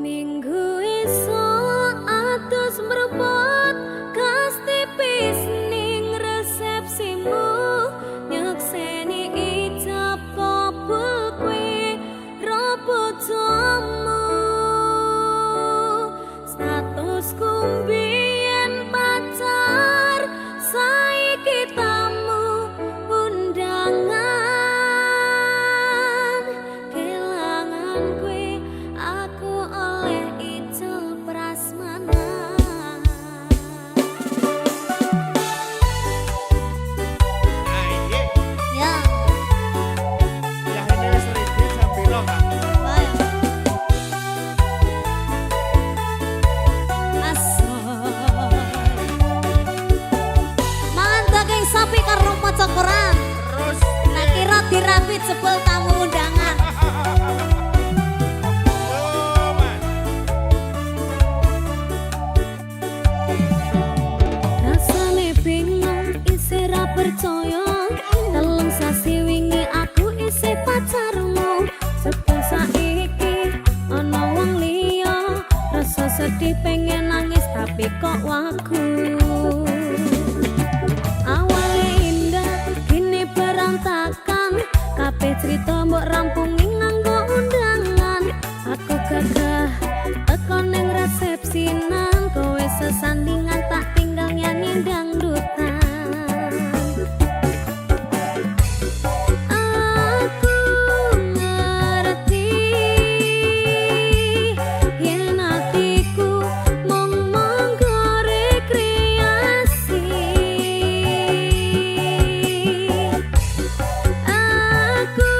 Minggu esuk atus mrebut gas tipis ning resepsimu nyekseni ijab kabul kowe robot jomu statusku mbiyen pacar saiki tamu undangan kelangan kowe aku oleh ijol prasmanan. Ya, Ya ini seriti sambil kan. baik. Asoy. Mangan daging sapi karo maca Quran. Terus Nak kira dirapit jebol tamu undangan. yo man. Rasane bingung isih ra percaya telung sasi wingi aku isih pacarmu sebab saiki ana wong liya rasa sedih pengen nangis tapi kok wagu awale indah kini berantakan kabeh cerita mbok rampungi nganggo undangan aku gagah teko ning resepsinan kowe sesandingan tak tinggal nyanyi dangdutan aku ngerti yen atiku mung monggo rekreasi aku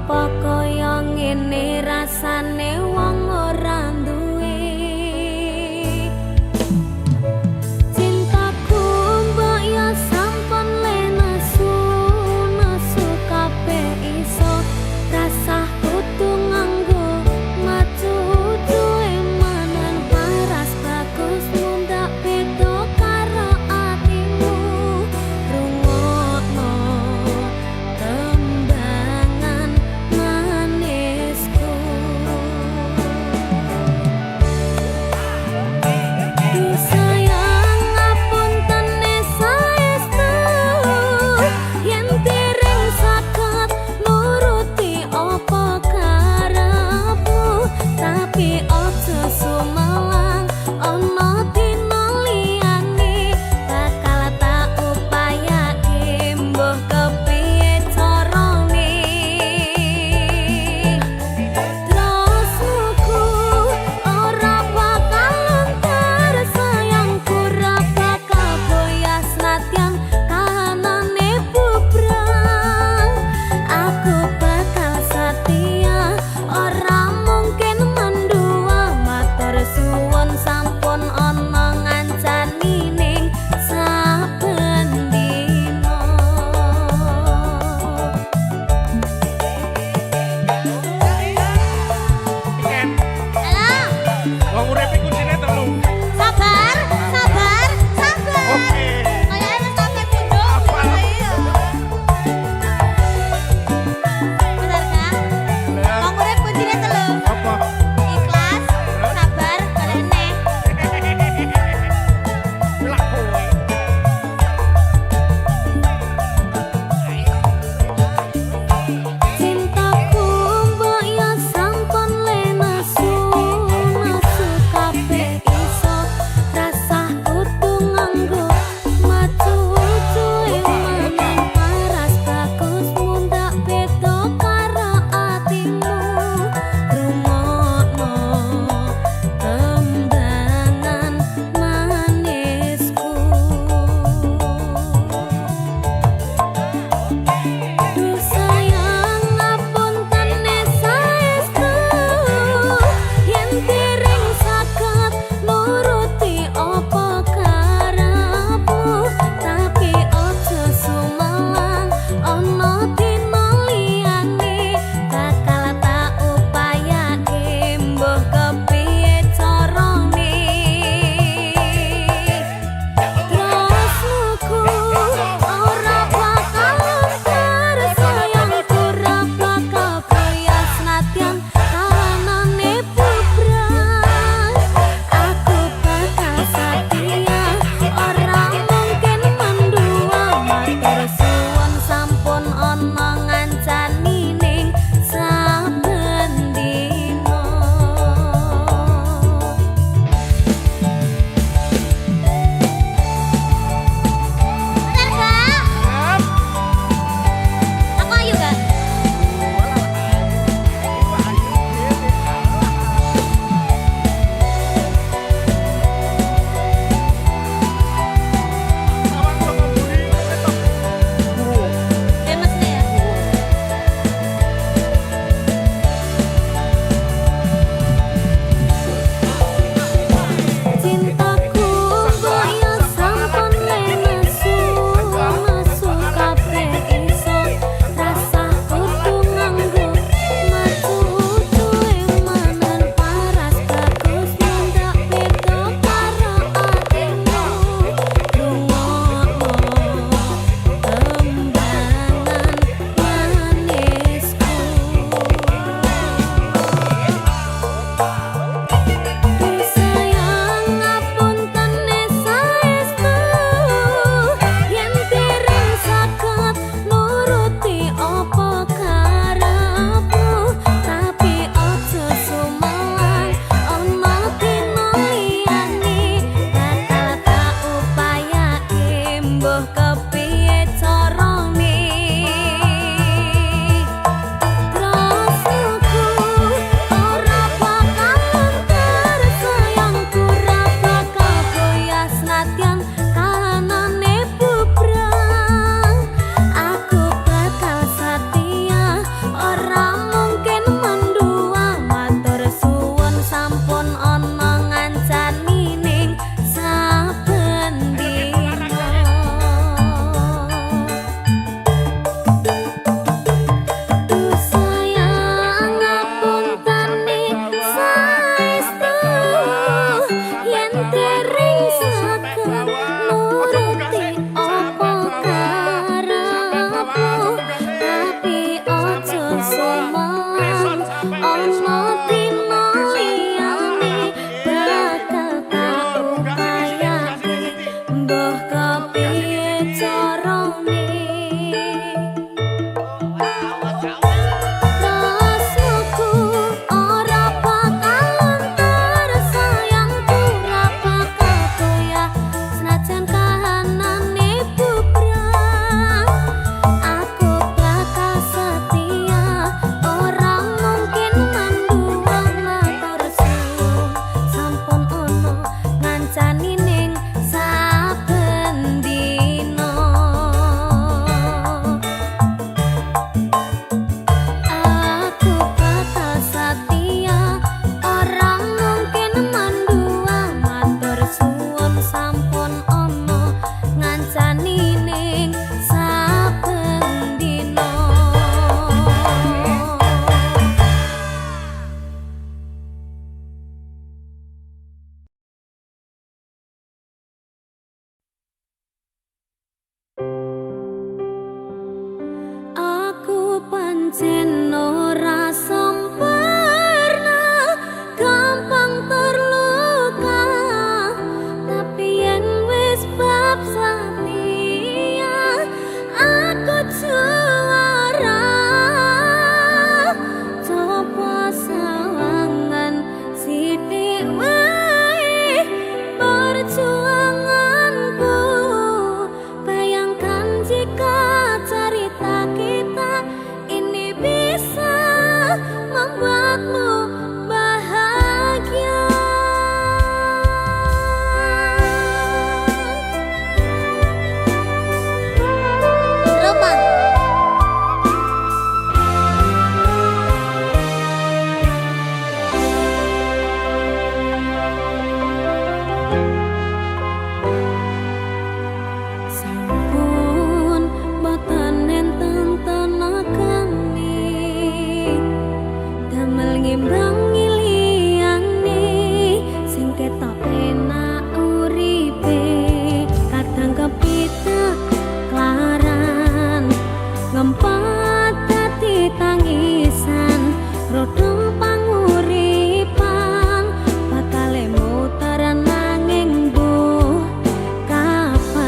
Apa kaya ngene rasane wong ora duwe cintaku mbok ya sampun le nesu kabeh iso rasah kudu nganggo matu duwe manan paras bagus mundak beda karo atimu rungokno tembangan manisku Reson sampai ono reson. dino liyane bakal tak Gas Siti, gas upayake Siti. mbah kepiye carane rasaku ora bakalan tersayangku ora bakal koyak senajan kahanane bubrang aku bakal setia ora mungkin manduang matur suwun sampun ono ngancani ning saben dina aku bakal setia ora mungkin manduang matur suwun sampun ono ngancani ning saben dina aku pancen ora sempurna gampang terluka tapi yen wis bab setia aku juara coba sawangan sithik wae perjuanganku bayangkan jika cerita kita ini bisa membuatmu bahagia Roman sampun boten enten tenagane damel ngimbangi liyane sing ketok enak uripe kadang kepitek klaran ngempet dadi tangisan rodong panguripan bakale muter nanging mbuh kapan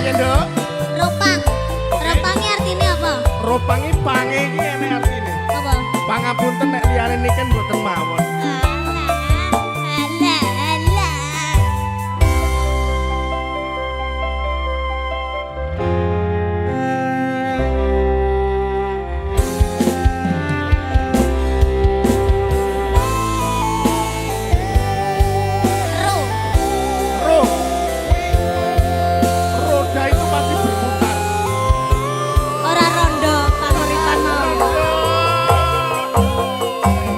piye, Nduk? Ropang. Ropangnya artinya apa? Ropangi pange iki enek artine. Apa? Pangapunten nek liyane niki mboten mawon. Alah, alah. Roh. Roda itu pasti berputar. Ora rondo panguripan mau.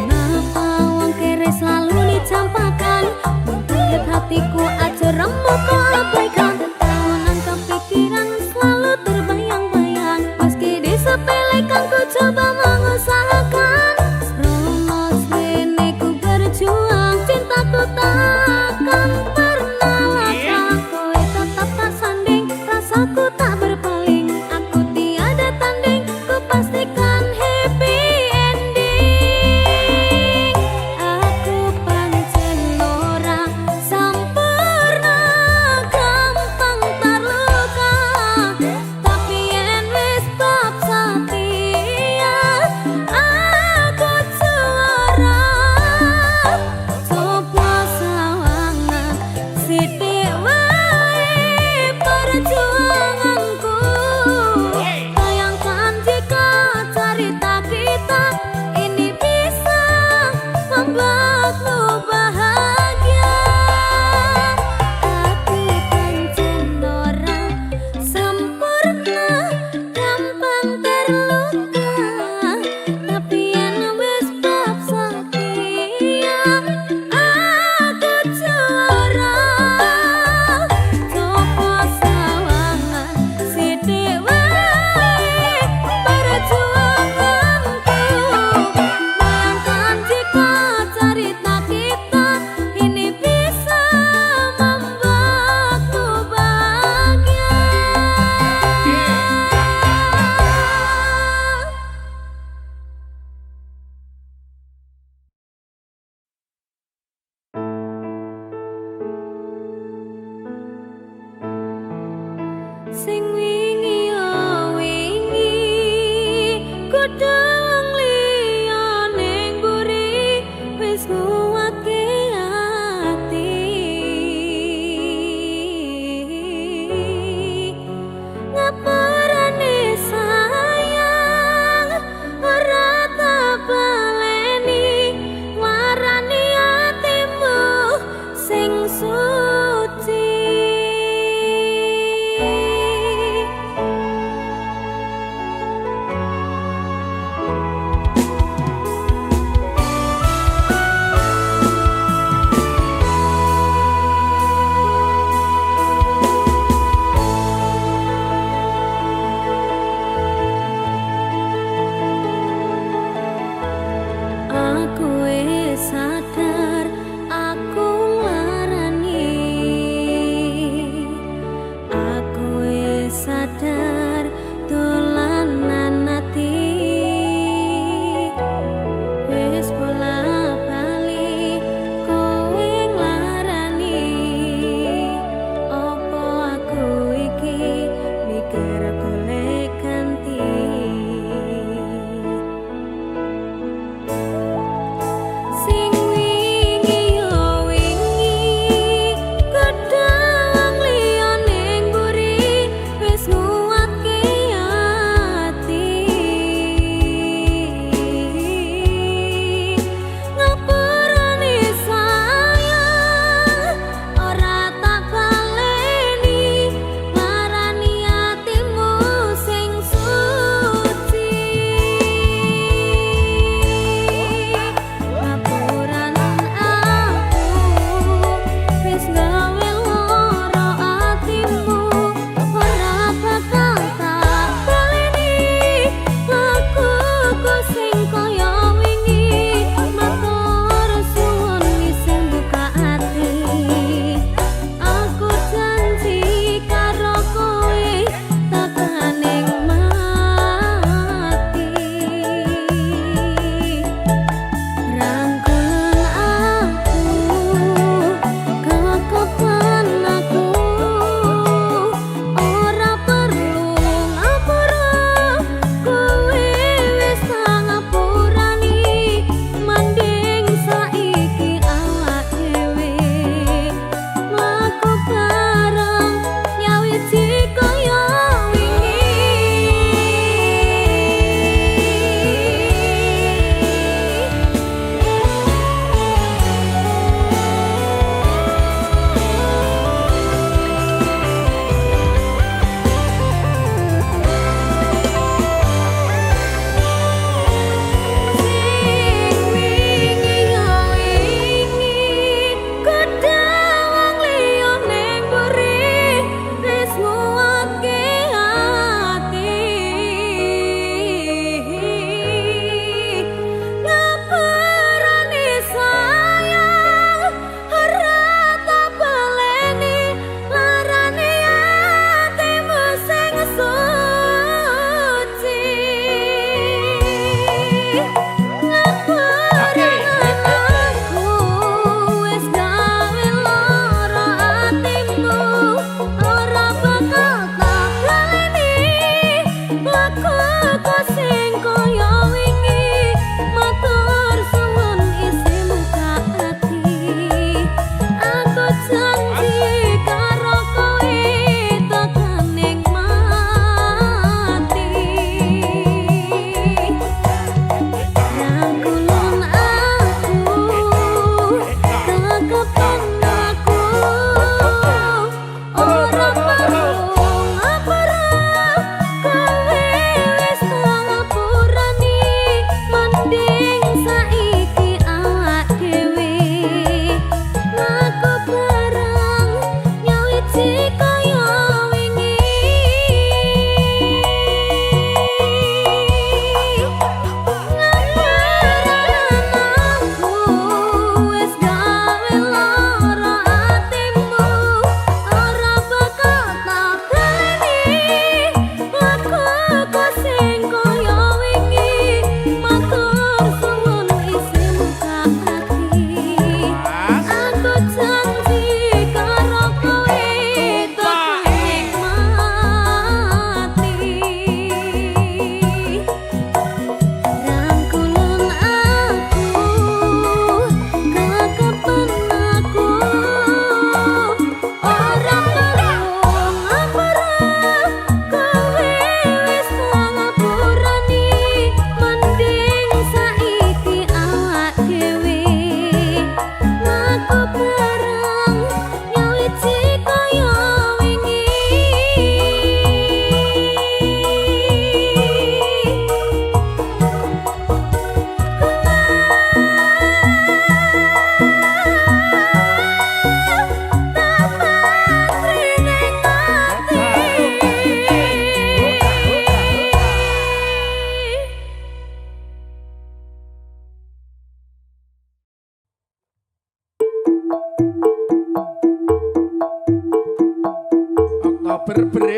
Kenapa wong kere selalu dicampakan? Mengkaget hatiku aja remuk kok abaikan. Tahunan kepikiran selalu terbayang-bayang. Meski disepelekan ku coba mengusahakan. Romos rene ku berjuang, cintaku takkan pernah latah. Kowe tetap tak sanding, rasaku tak berpaling. Aku tiada tanding, ku pastikan happy ending. Aku pancen ora sempurna, gampang terluka. Tapi yen wis bab setia, aku juara. Coba sawangan sithik wae perjuanganku. Bayangkan jika cerita kita ini bisa membuatmu bahagia. Aku pancen ora sempurna, gampang terluka. Tapi yen wis bab setia, aku juara. Coba sawangan sithik wae perjuanganku. Bayangkan jika cerita kita ini bisa membuatmu bahagia. Sing wingi yo wingi, kudu wong liyane mburi, wis nguwatke ati. Ngapurane sayang, ora tak baleni, warani atimu sing suci.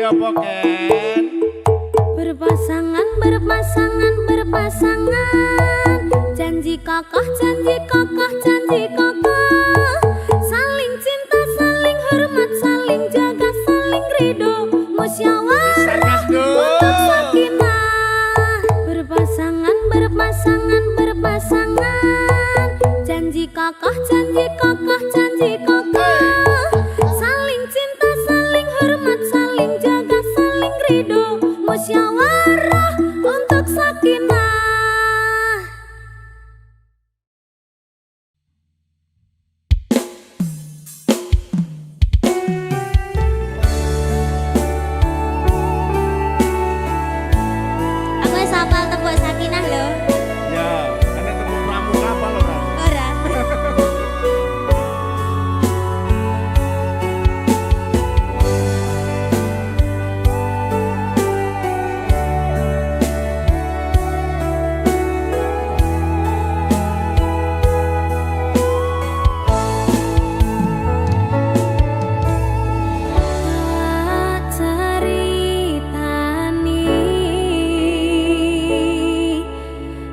Ayo apa Ken? Berpasangan, berpasangan, berpasangan. Janji kokoh, janji kokoh, janji kokoh. Saling cinta, saling hormat, saling jaga, saling ridho, musyawarah untuk sakinah. Berpasangan, berpasangan, berpasangan. Janji kokoh, janji kokoh, janji kokoh. Saling cinta, saling hormat, saling jaga, saling ridho, musyawarah untuk sakinah. Aku wis hafal tembok sakinah lho. Ya, ana temu pramuka apa lho kan? Ora.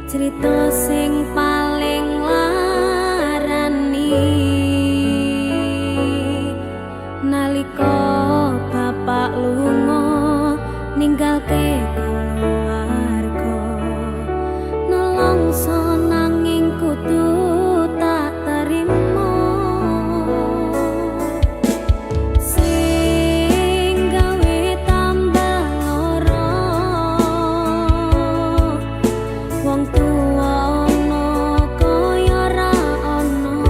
Cerita sing paling larani nalika bapak lunga ninggalke keluarga nelongso nanging kudu tak terima sing gawe tambah lara wong tuwa ono kaya ra ono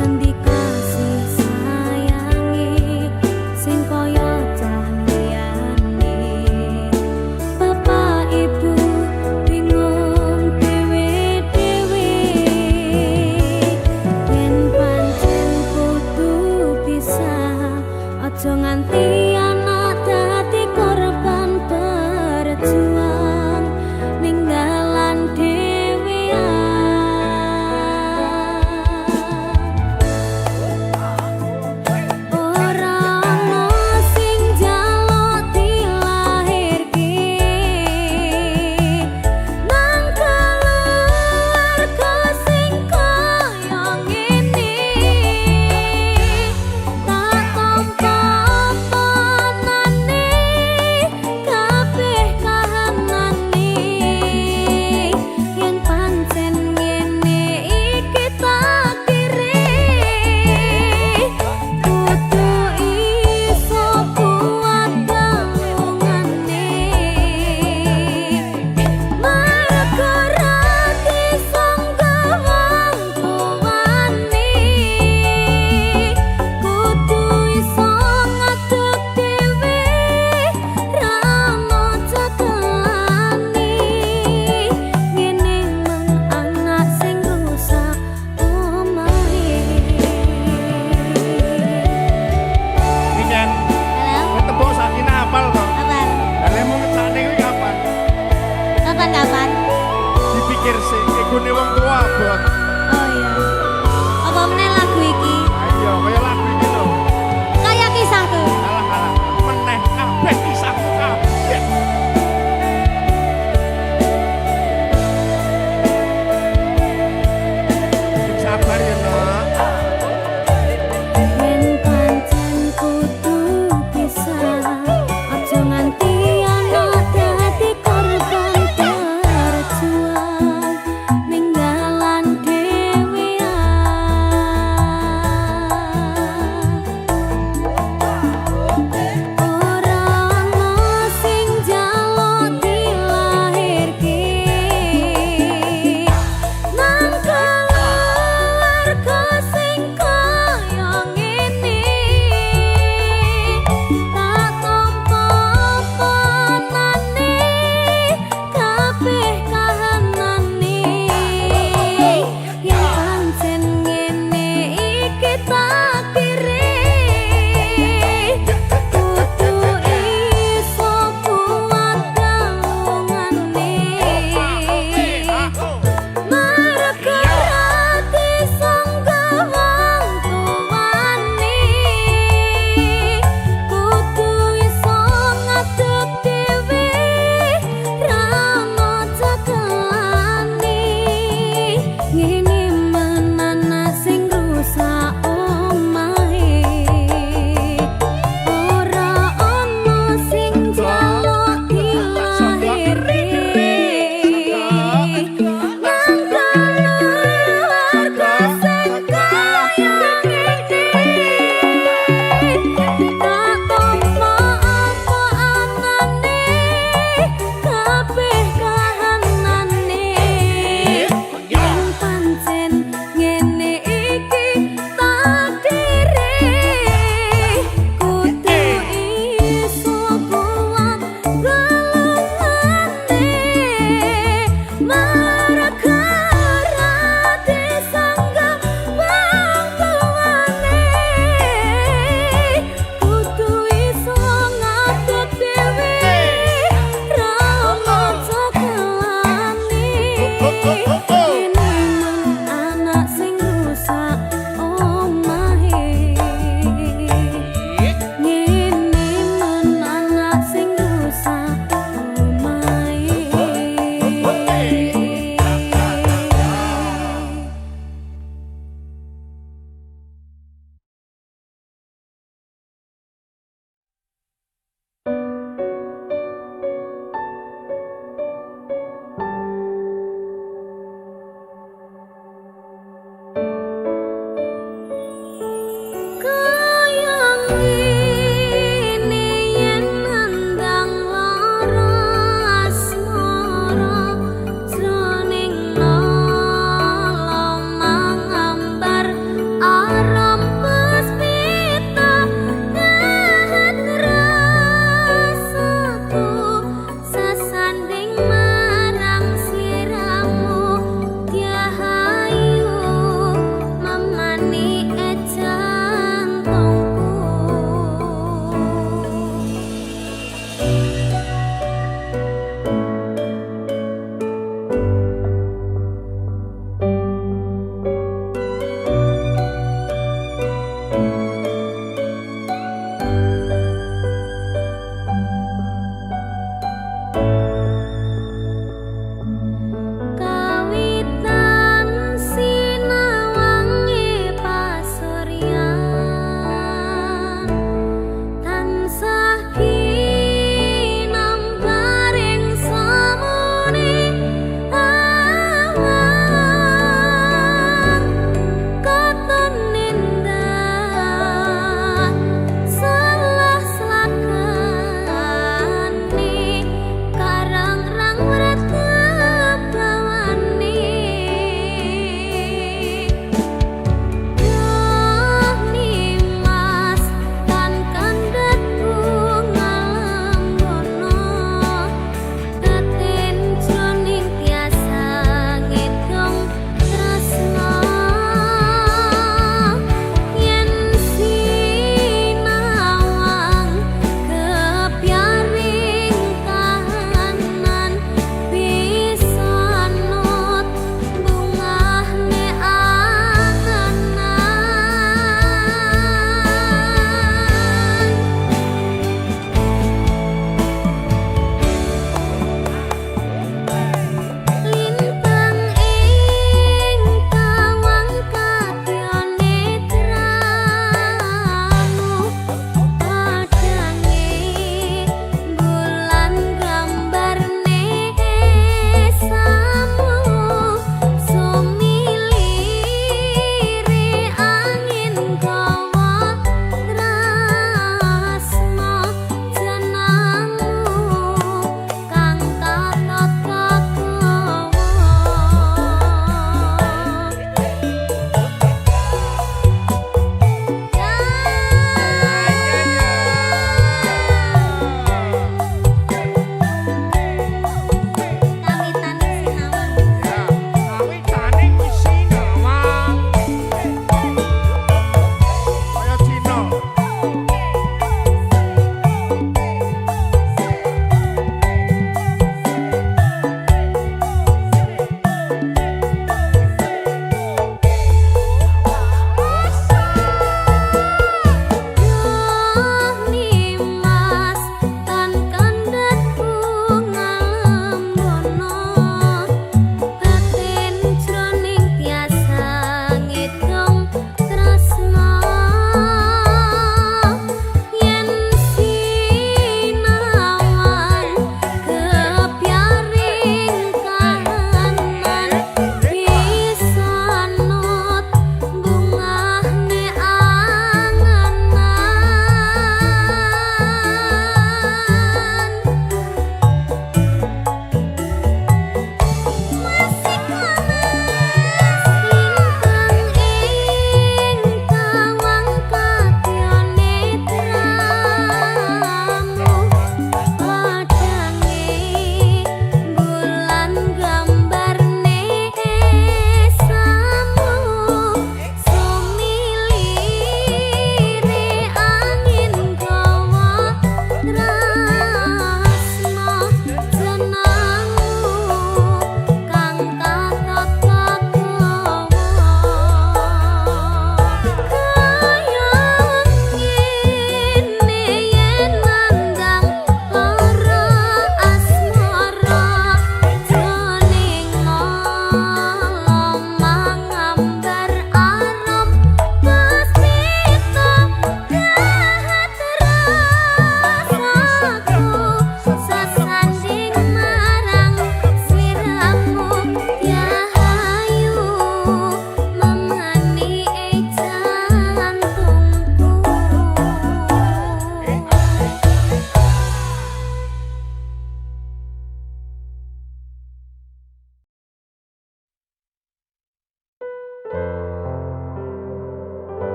ngendi kasih sayangi sing kaya cah liyane bapak ibu bingung dhewe-dhewe yen pancen kudu pisah aja nganti anak dadi korban berjuang ning dalan dhewean ora ana sing njaluk dilahirke nang keluarga sing kaya ngene tak tampa panane kabeh kahanane yen pancen ngene iki takdire kudu iso kuat galungane mergo ra disangga wong tuwane kudu iso ngadeg dhewe ra ono cekelane ngene men anak sing rusak omahe. Ikan, Halo, tembok sakinah apal to? kapan? Lah mau ngecane kuwi kapan? Kapan? Dipikir sih, egone wong tua abot. Oh iya. Apa meneh lagu iki? Ayo, kaya lagu iki lho. Kayak kisahku. Alah, meneh kabeh kisahku kabeh. Sabar ya, Nak. Yen pancen kudu pisah, aja nganti anak dadi korban berjuang ning dalan dhewean.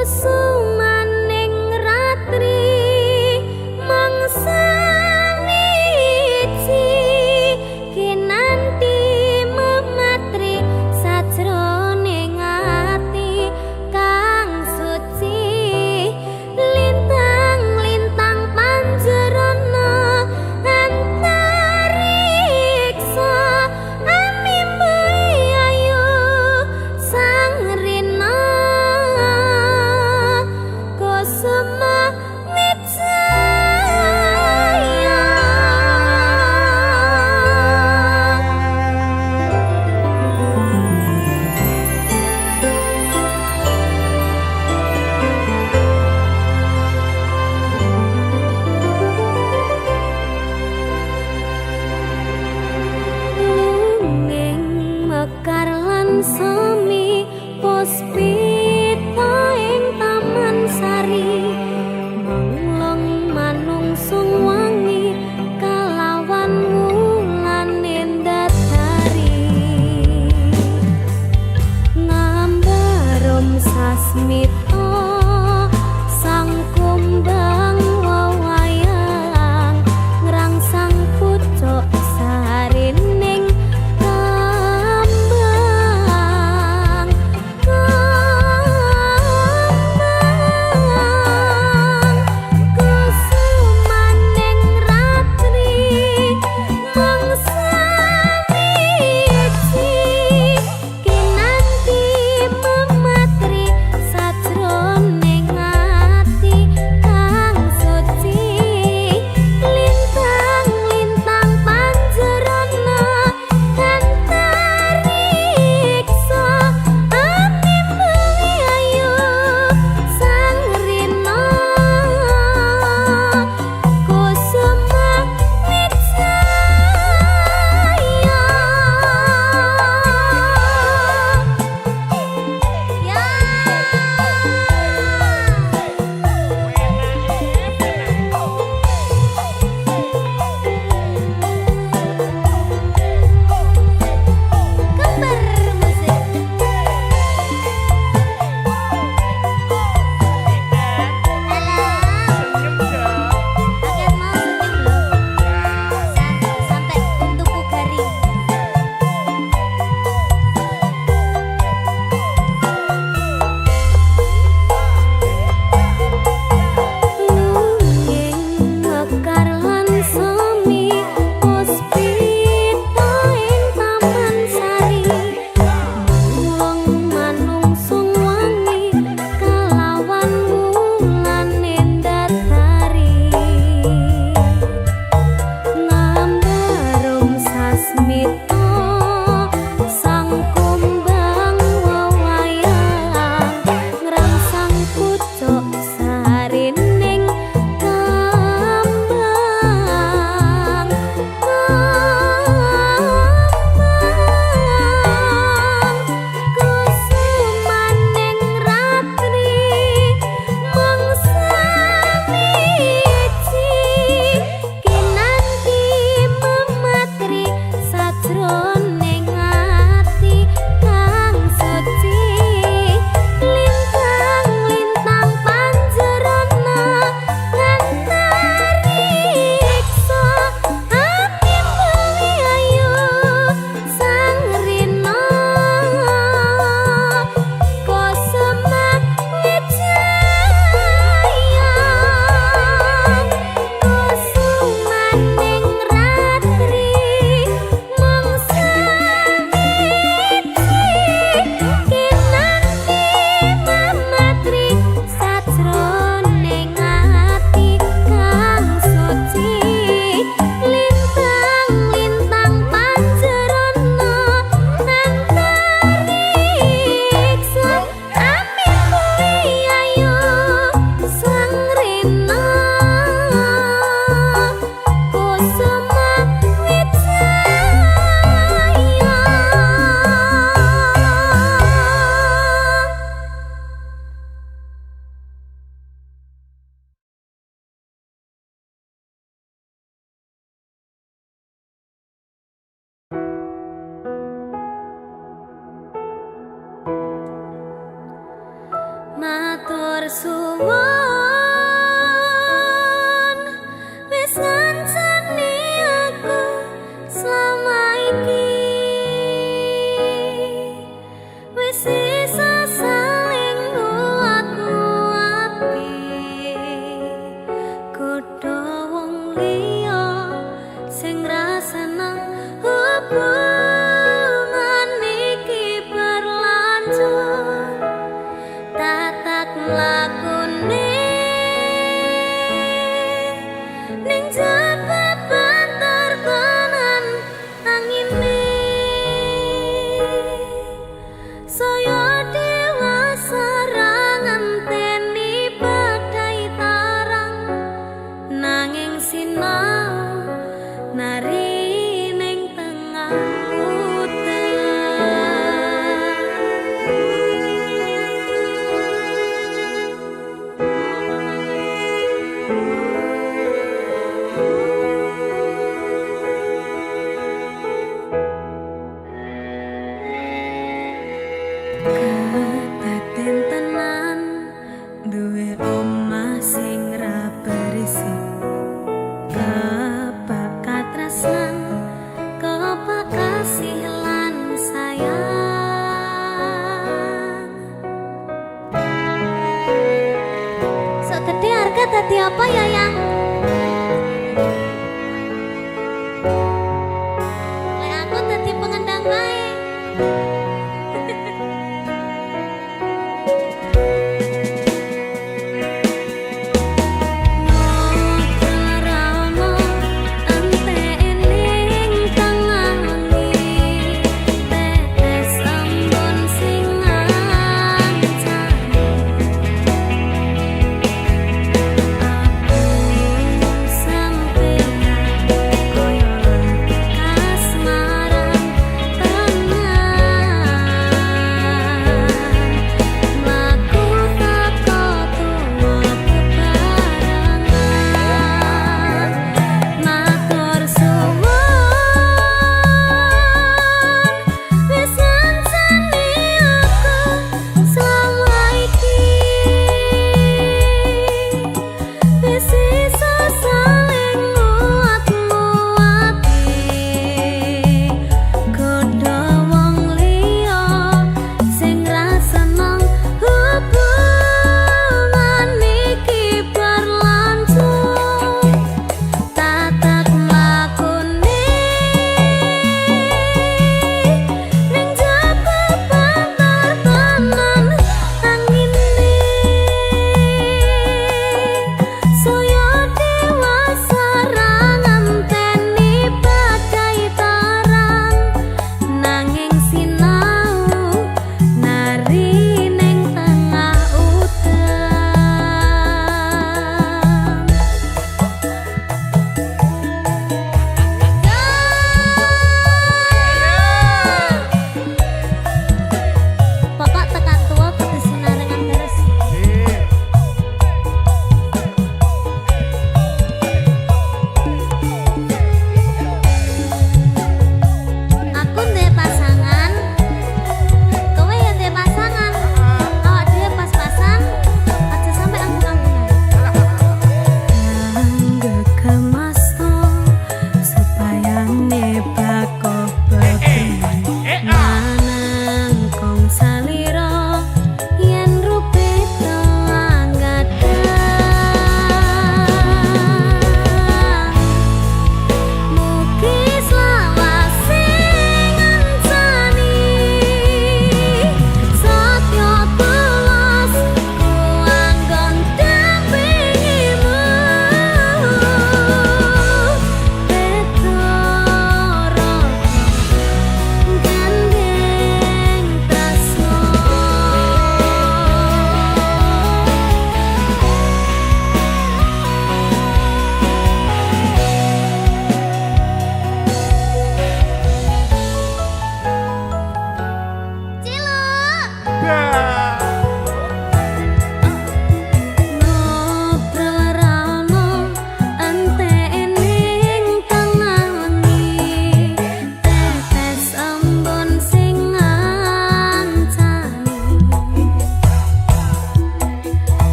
kusumaning ratri mangsa wiji kinanti mematri sajroning ati kang suci lintang-lintang panjerana antariksa amimbai ayu sang rina kusuma wijaya. Lungeng mekar lan semi puspita ing taman sari manglong manungsung wangi kalawan wulan endasari ngambarom sasmita sang kumbang wewayang ngrangsang pucuk sarining kambang kusumaning ratri mangsa wiji kinanti mematri sajroning matur suwun wis ngancani aku selama iki wis isa saling nguat-nguati kudu wong liya sing rasane hubungan iki berlanjut tatak lakune ning jaba banter tenan angine saya dewasa ngenteni badai tarang nanging sinau nari ning tengah kadaden tenan duwe omah sing ra berisik kebakat tresnan kebakat kasih lan sayang sok gede harga dadi apa ya yang lek aku dadi pengendang bae Aku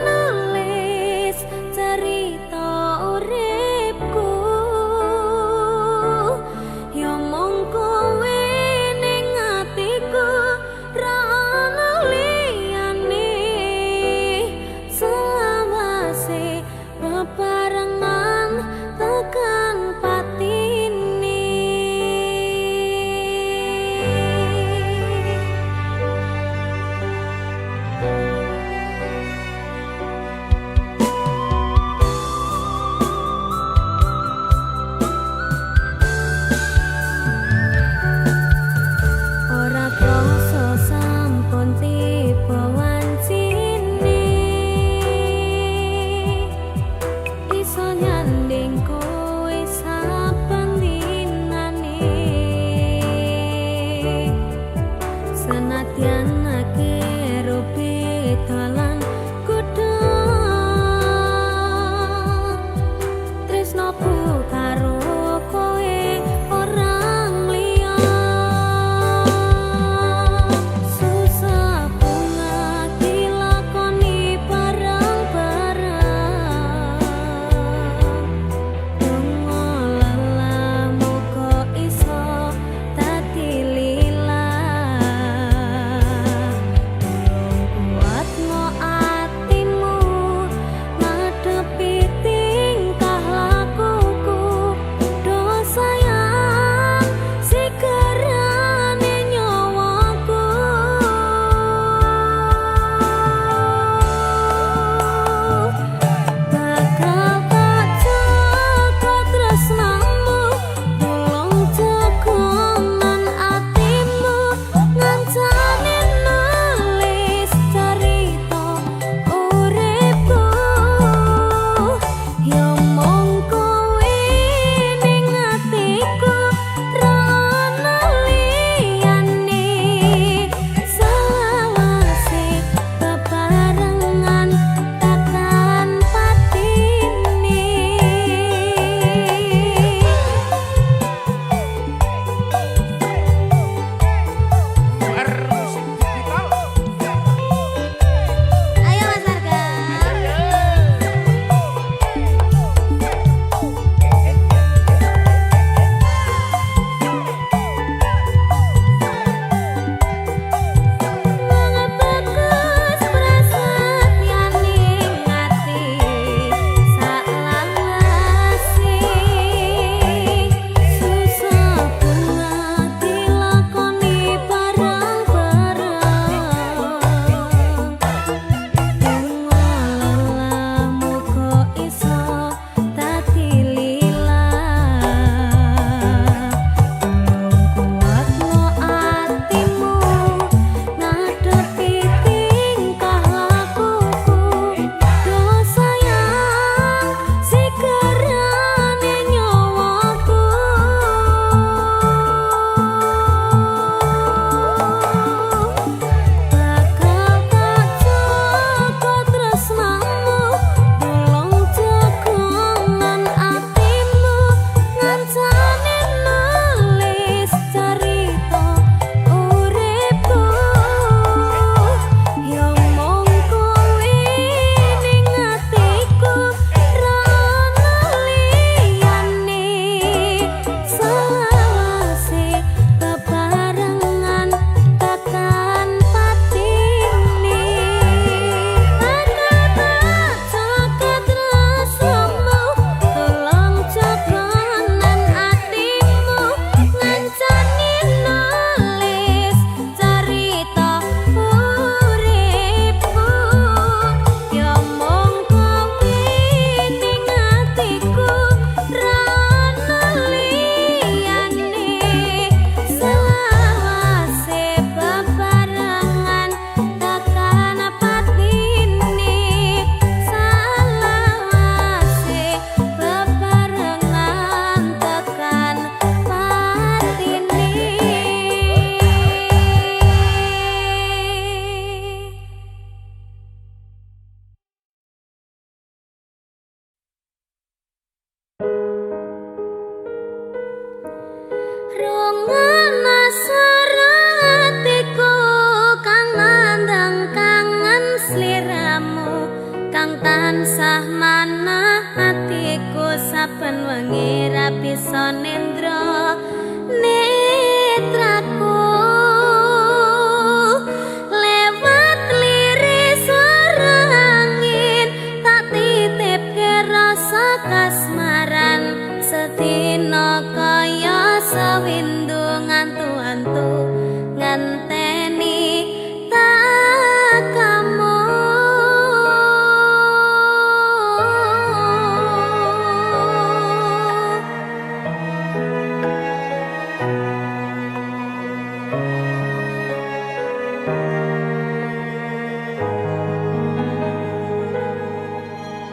nulis cerita uripku yo mung kowe ning atiku ra ono liyane selawase bebarengan tekan patine. kang tansah manah atiku saben wengi ra bisa nendra netraku lewat liris swara angin tak titipke rasa kasmaran sedina kaya sawindu ngantu-antu nganteni tak kamu.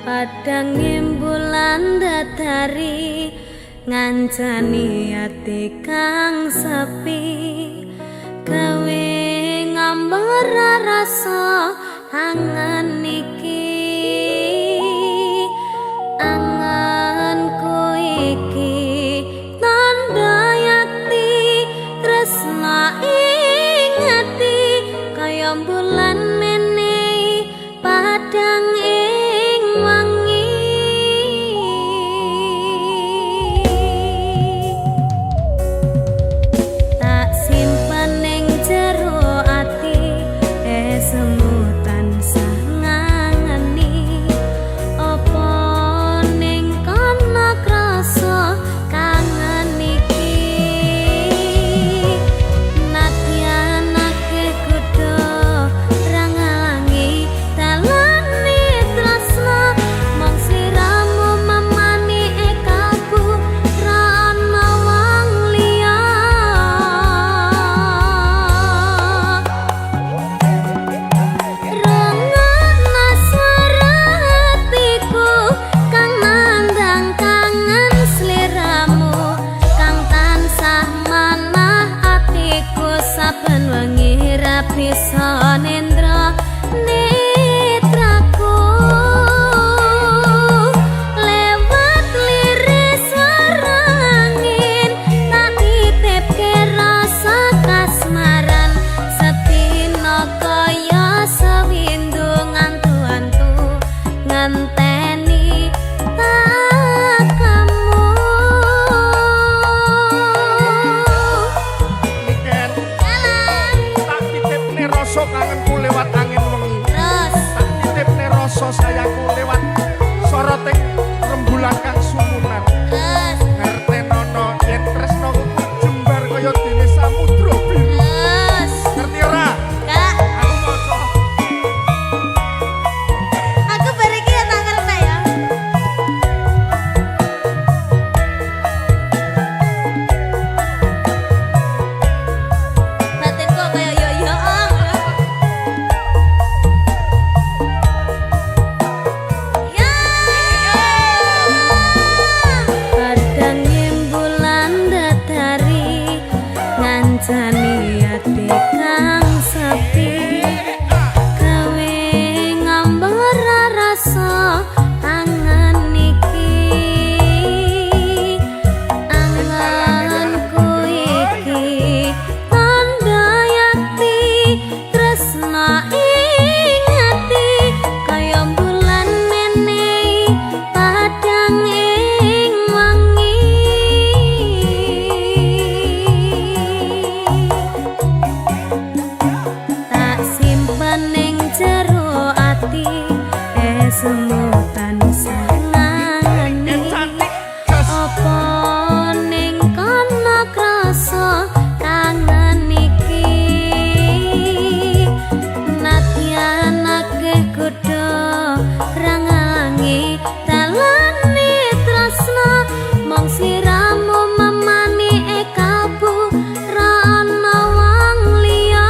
Padang bulan datari ngancani ati kang sepi gawe ngambar rasa angan iki anganku iki tanda yakti tresna ing ati kaya bulan menehi padang ing wangi tak simpen ning jero ati semu tansah ngangeni apa ning kana krasa kangen iki nadyan akeh kudu rangalangi dalane tresna mong sliramu mamani ekaku ra ana wong liya rungokna swara hatiku kang nandang kangen sliramu kang tansah manah atiku saben wengi ra bisa nendra netraku lewat liris swara angin tak titipke rasa kasmaran sedina kaya sawindu ngantu-antu nganteni tak kamu. Niken tak titipne rasa kangenku lewat angin wengi Terus tak titipne rasa sayangku lewat soroting rembulan kang sumunan terus ngertenono yen tresnaku jembar kaya dene samudra biru terus ngerti ora Kak, aku maca aku bariki ya tak ngerti ya. Batinku kaya yo-yo ya. Padang bulan datari ngancani ati kang sepi gawe ngambar rasa angan iki anganku iki tanda yakti tresna ing ati kaya bulan menehi padang ing wangi tak simpen ning jero ati semu tansah ngangeni cantik jas apa ning kana krasa kangen iki nadyan akeh kudu rangalangi dalane tresna mong sliramu mamani ekabu ra ana wong liya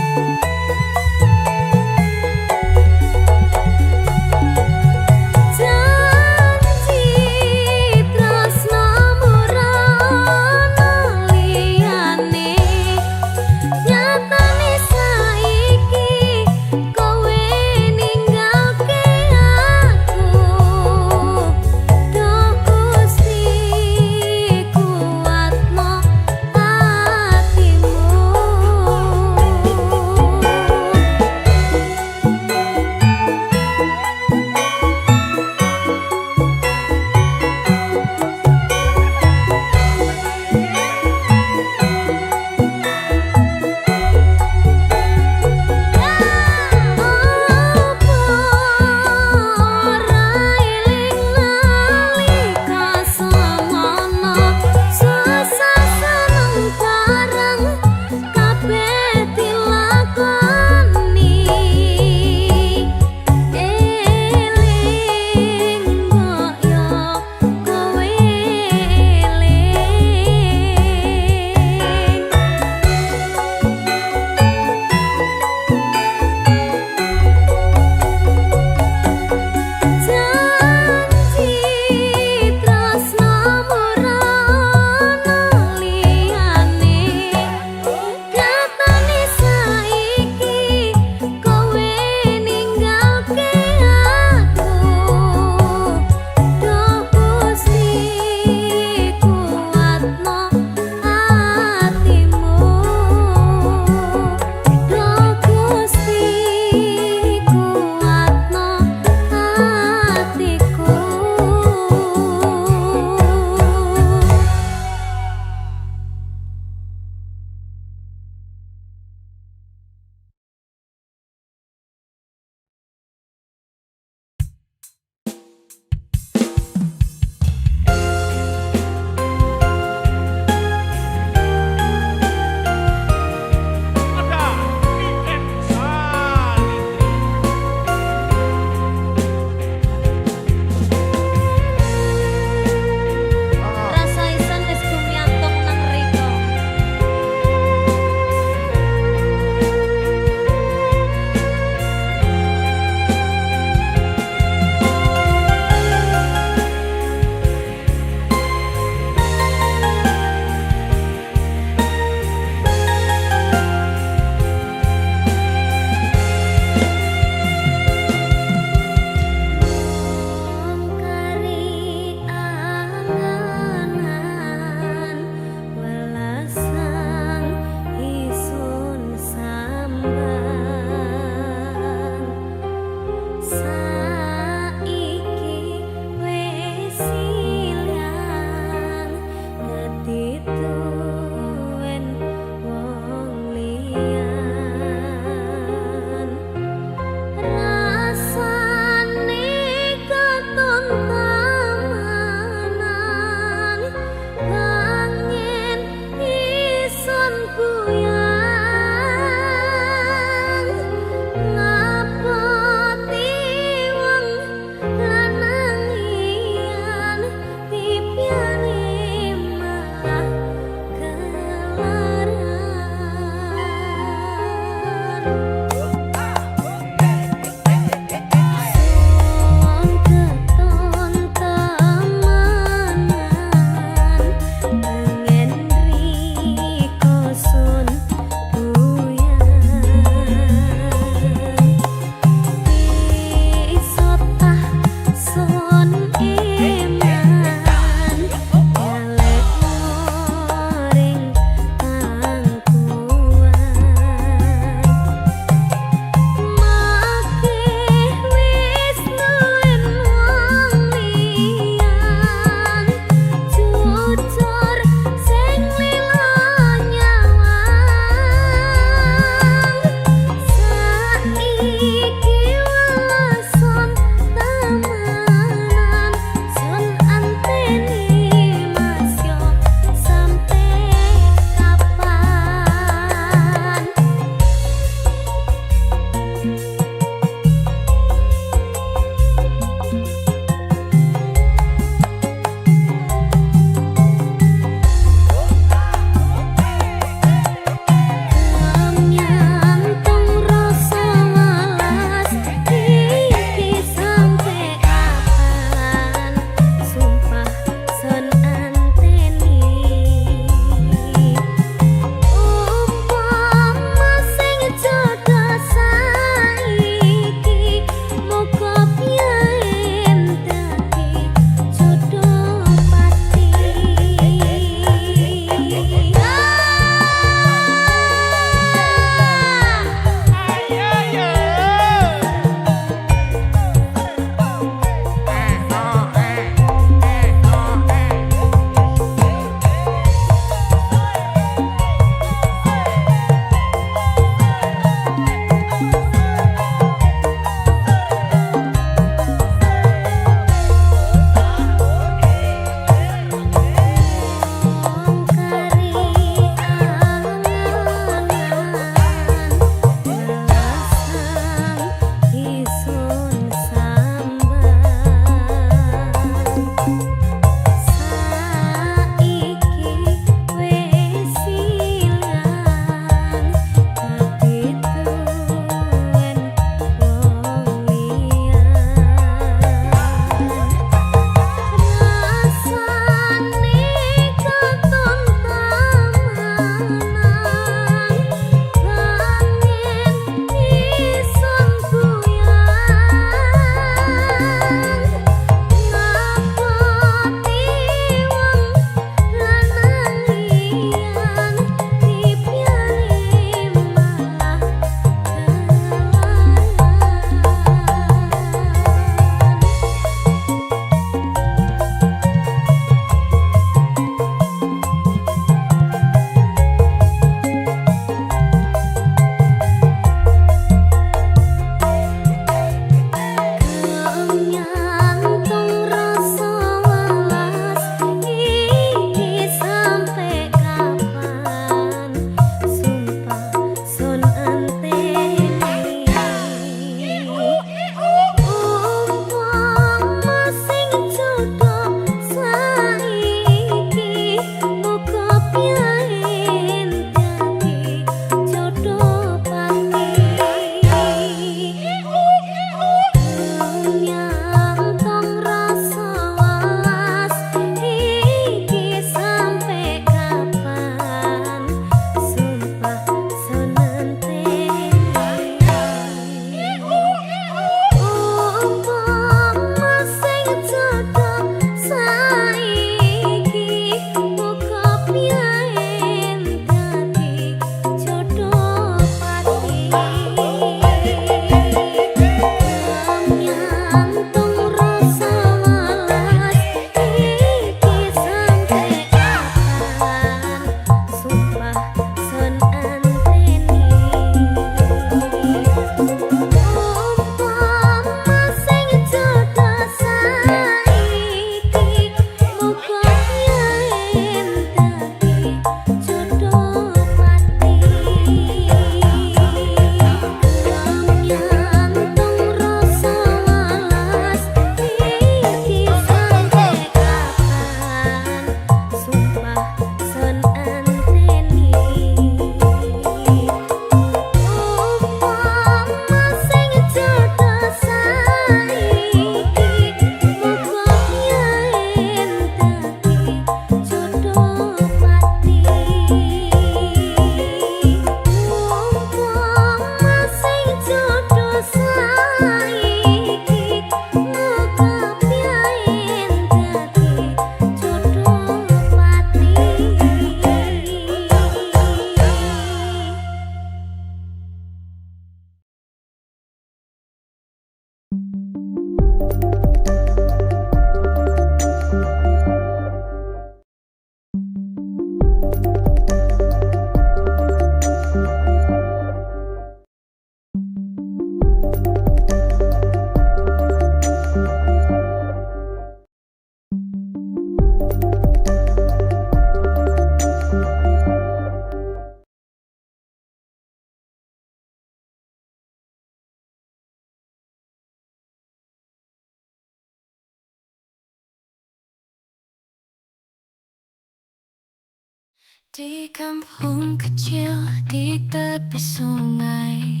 Di kampung kecil di tepi sungai,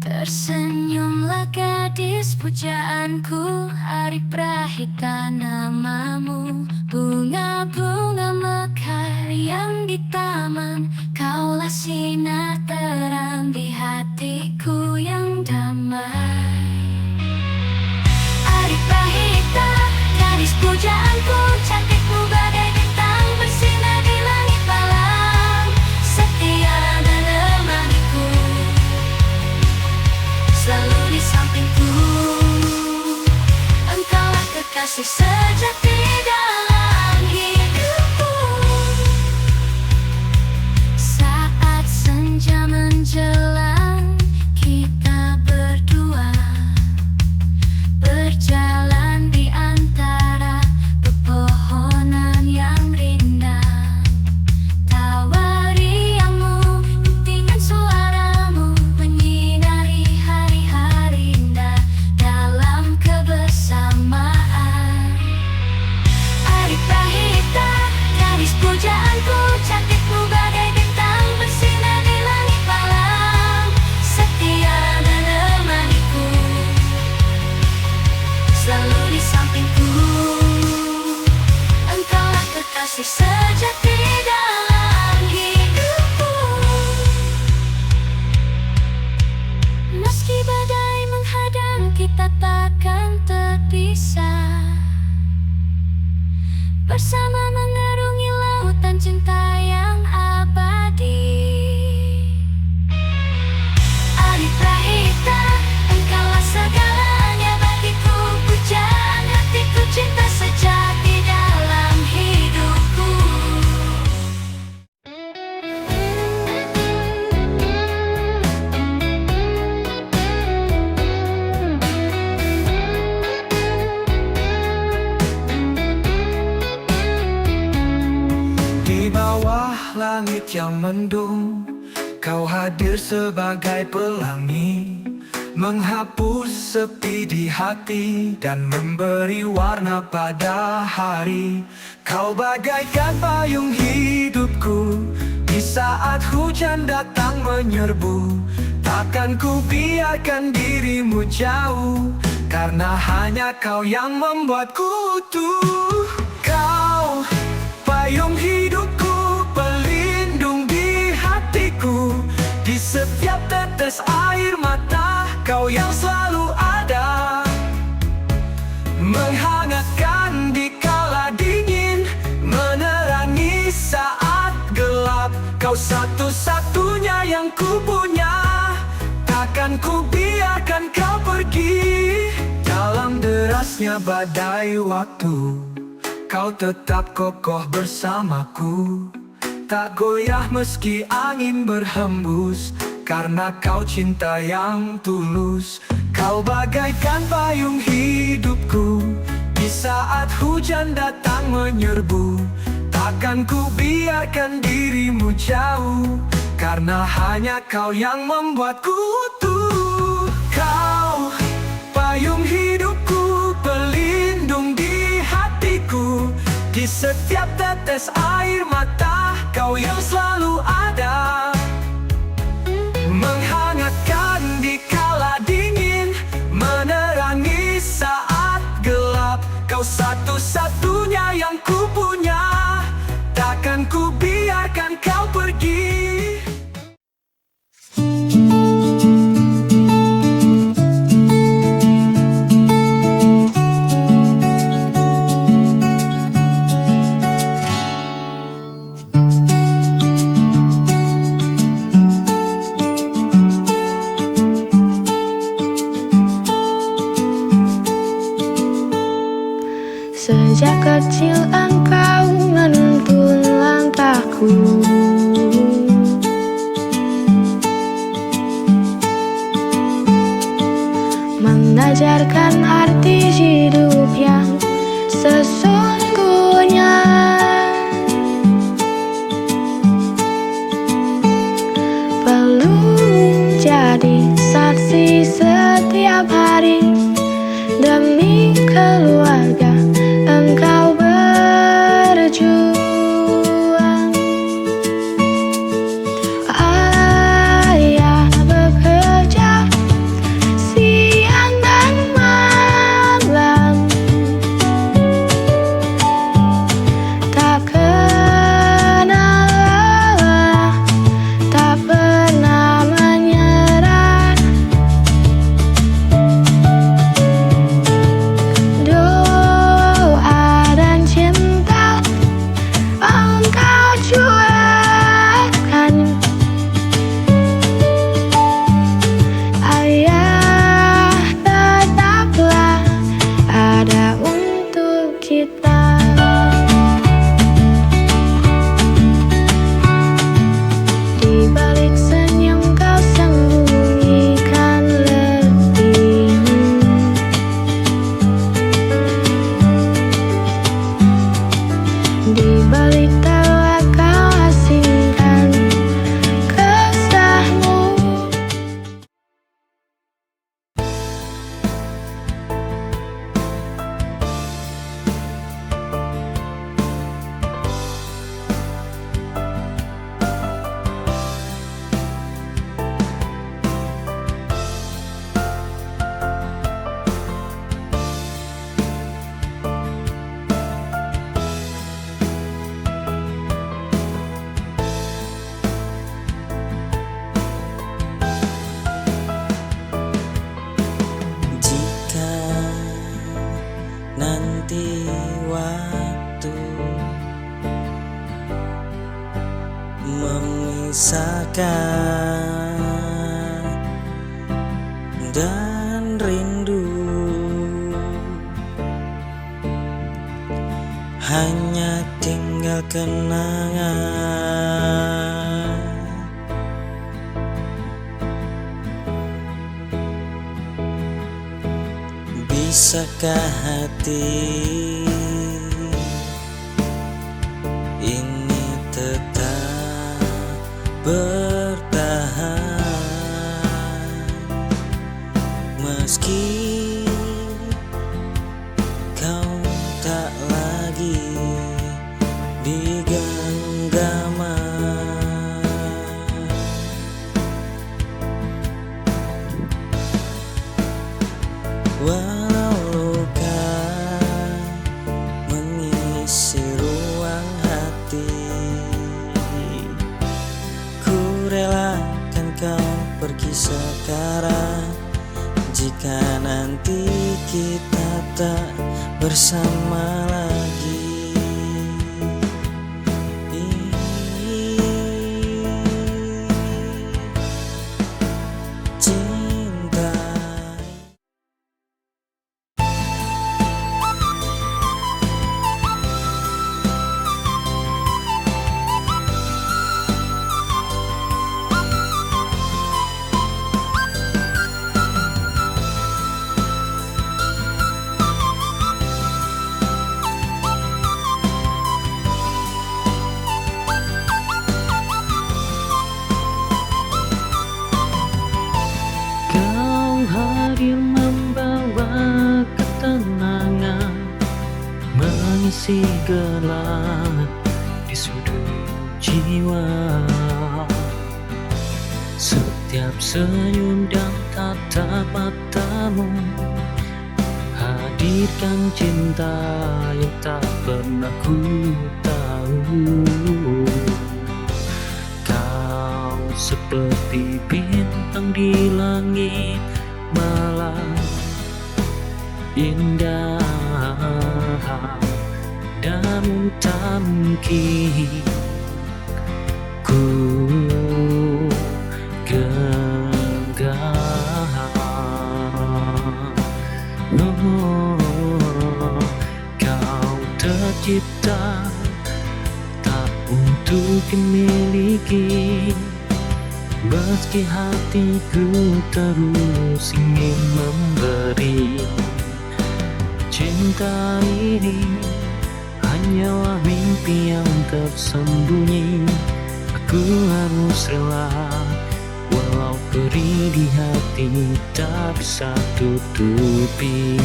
tersenyumlah gadis pujaanku. Hari Prahita namamu, bunga-bunga mekar yang di taman. Kaulah sinar terang di hatiku yang damai. Hari Prahita, gadis pujaanku, cantikmu bagai bintang bersinar di langit malam. Setia dan lemahku, selalu di sampingku. Engkaulah kekasih sejati dalam hidupku. Saat senja menjelang, kita berdua berjalan di antara pepohonan yang rindang. Tawa riangmu dengan suaramu menyinari hari-hari indah dalam kebersamaan. Hari Prahita, gadis pujaanku, cantikmu bagai bintang bersinar di langit malam. Setia dan lemahku, selalu di sampingku. Engkaulah kekasih sejati dalam hidupku. Meski badai menghadang, kita takkan terpisah. Bersama mengarungi lautan cinta yang abadi. Hari Prahita, engkaulah segalanya bagiku. Pujaan hatiku, cinta sejati dalam hidupku. Di bawah langit yang mendung, kau hadir sebagai pelangi, menghapus sepi di hati dan memberi warna pada hari. Kau bagaikan payung hidupku di saat hujan datang menyerbu. Takkan ku biarkan dirimu jauh, karena hanya kau yang membuatku utuh. Kau payung hidupku, pelindung di hatiku. Di setiap tetes air mata, kau yang selalu ada, menghangatkan di kala dingin, menerangi saat gelap. Kau satu-satunya yang ku punya, takkan ku biarkan kau pergi. Dalam derasnya badai waktu, kau tetap kokoh bersamaku. Tak goyah meski angin berhembus, karena kau cinta yang tulus. Kau bagaikan payung hidupku di saat hujan datang menyerbu. Takkan ku biarkan dirimu jauh, karena hanya kau yang membuatku utuh. Kau payung hidupku, pelindung di hatiku. Di setiap tetes air mata, kau yang selalu ada, menghangatkan di kala dingin, menerangi saat gelap. Kau satu-satunya yang ku punya, takkan ku biarkan kau pergi. Sejak kecil engkau menuntun langkahku, mengajarkan arti hidup yang sesungguhnya. Perlu jadi saksi setiap hari demi keluarga engkau berjuang. Ayah bekerja siang dan malam, tak kenal lelah, tak pernah menyerah. Doa dan cinta engkau cuakan. Ayah, tetaplah ada untuk kita. Di balik senyum kau sembunyikan letihmu, di balik tawa kau asingkan kesahmu. Jika nanti waktu memisahkan dan rindu hanya tinggal kenangan, bisakah hati ini tetap bertahan meski kau tak lagi di genggaman. Walau luka mengisi ruang hati, ku relakan kau pergi sekarang. Jika nanti kita tak bersama lagi, cinta. Kau hadir membawa ketenangan, mengisi gelap di sudut jiwa. Setiap senyum dan tatap matamu hadirkan cinta yang tak pernah ku tahu. Kau seperti bintang di langit malam indah, namun tak mungkin ku genggam. Oh, kau tercipta tak untuk dimiliki. Meski hatiku terus ingin memberi, cinta ini hanyalah mimpi yang tersembunyi. Aku harus rela, walau perih di hati tak bisa tutupi.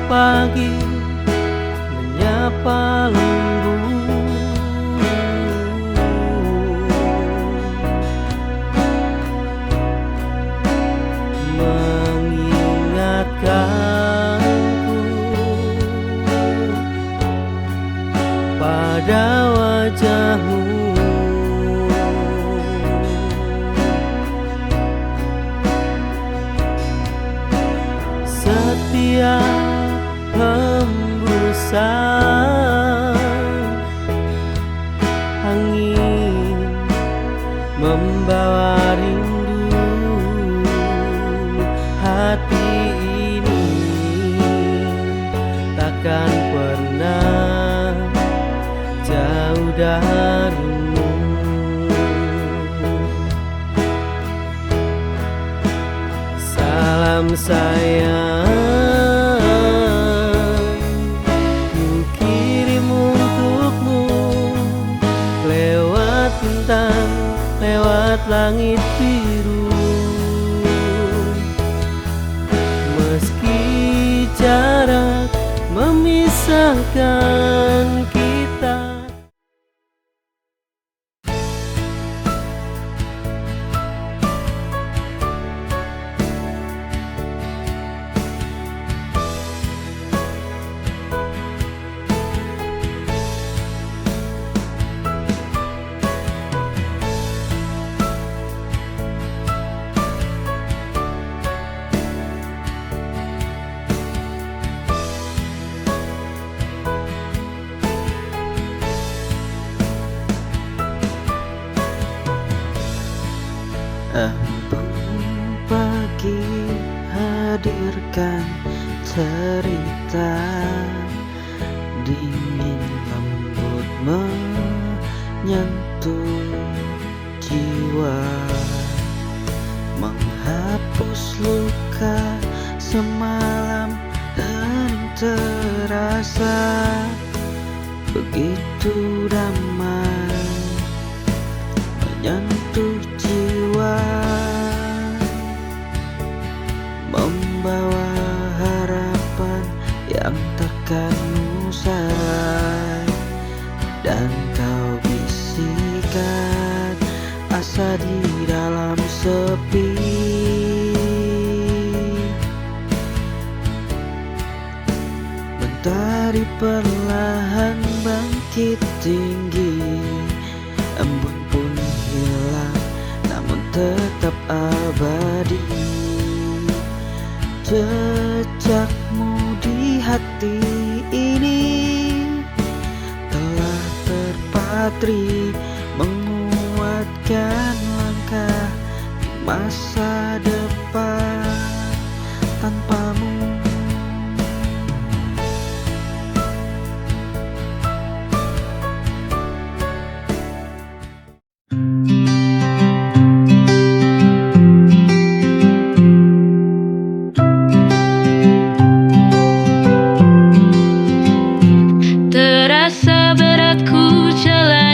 Pagi menyapa lembut, mengingatkanku pada wajahmu. Setiap hembusan angin membawa rindu, hati ini takkan pernah jauh darimu. Salam sayang lewat langit biru. Meski jarak memisahkan kita, embun pagi hadirkan cerita, dingin lembut menyentuh jiwa, menghapus luka semalam dan terasa begitu damai, menyentuh jiwa, membawa harapan yang takkan usai. Dan kau bisikan asa di dalam sepi, mentari perlahan bangkit tinggi, embun pun hilang namun tetap abadi. Jejakmu di hati ini telah terpatri, menguatkan langkah di masa depan tanpamu. Terasa berat ku jalani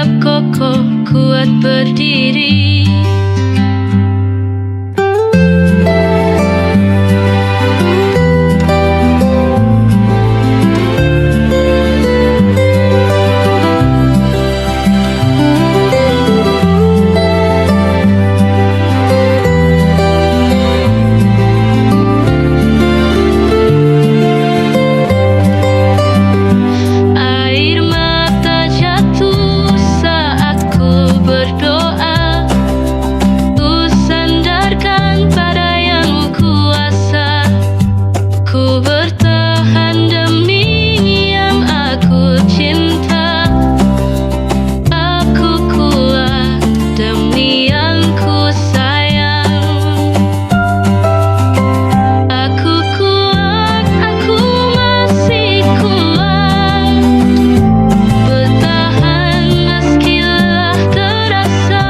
tetap kokoh kuat berdiri. Air mata jatuh saat ku berdoa, ku sandarkan pada yang kuasa. Ku bertahan demi yang aku cinta. Aku kuat demi yang ku sayang. Aku kuat, aku masih kuat. Bertahan meski lelah terasa.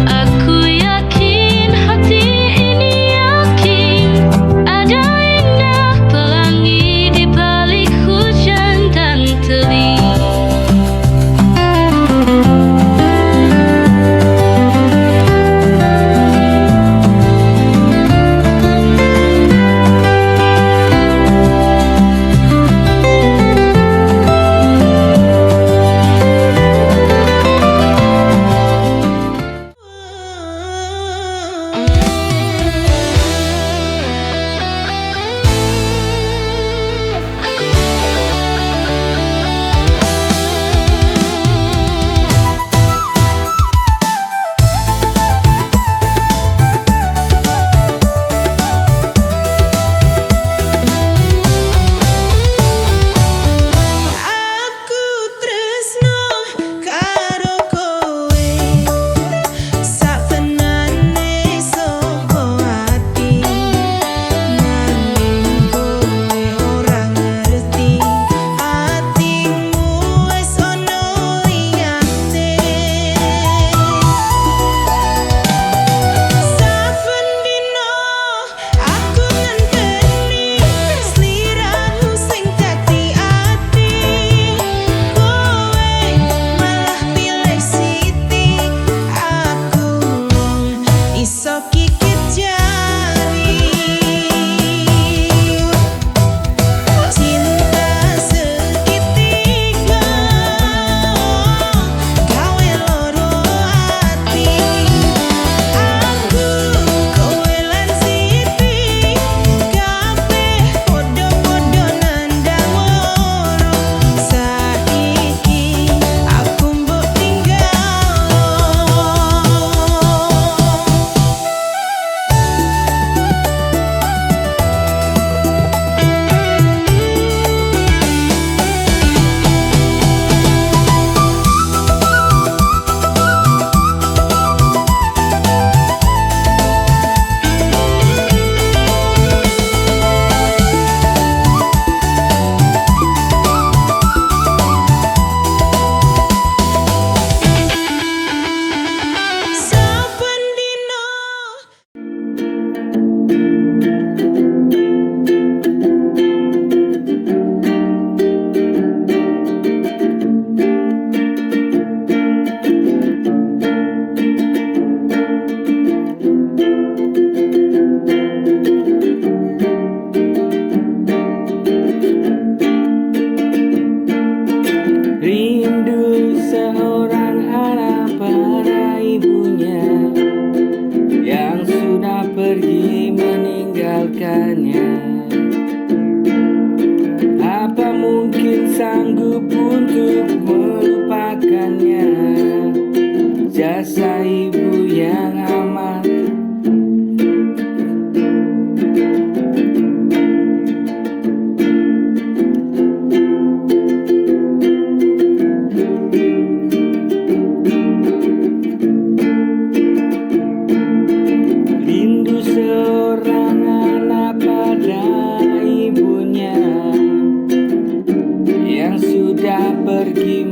Aku yakin, hati ini yakin, ada indah pelangi di balik hujan dan teling. Aku tresno karo kowe, satenane saka ati. Nanging kowe ora ngerti, atimu wis ono liyane. Saben dina aku ngenteni sliramu sing dadi ati. Kowe malah pilih Siti, aku wong iso kikit jari. Cinta segitiga gawe loro ati. Aku kowe lan Siti kabeh padha-padha nandang loro. Saiki aku mbok tinggal. Saben dina Rindu seorang anak pada ibunya yang sudah pergi meninggalkannya. Apa mungkin sanggup untuk melupakannya? Jasa ibu yang amat rindu seorang anak pada ibunya yang sudah pergi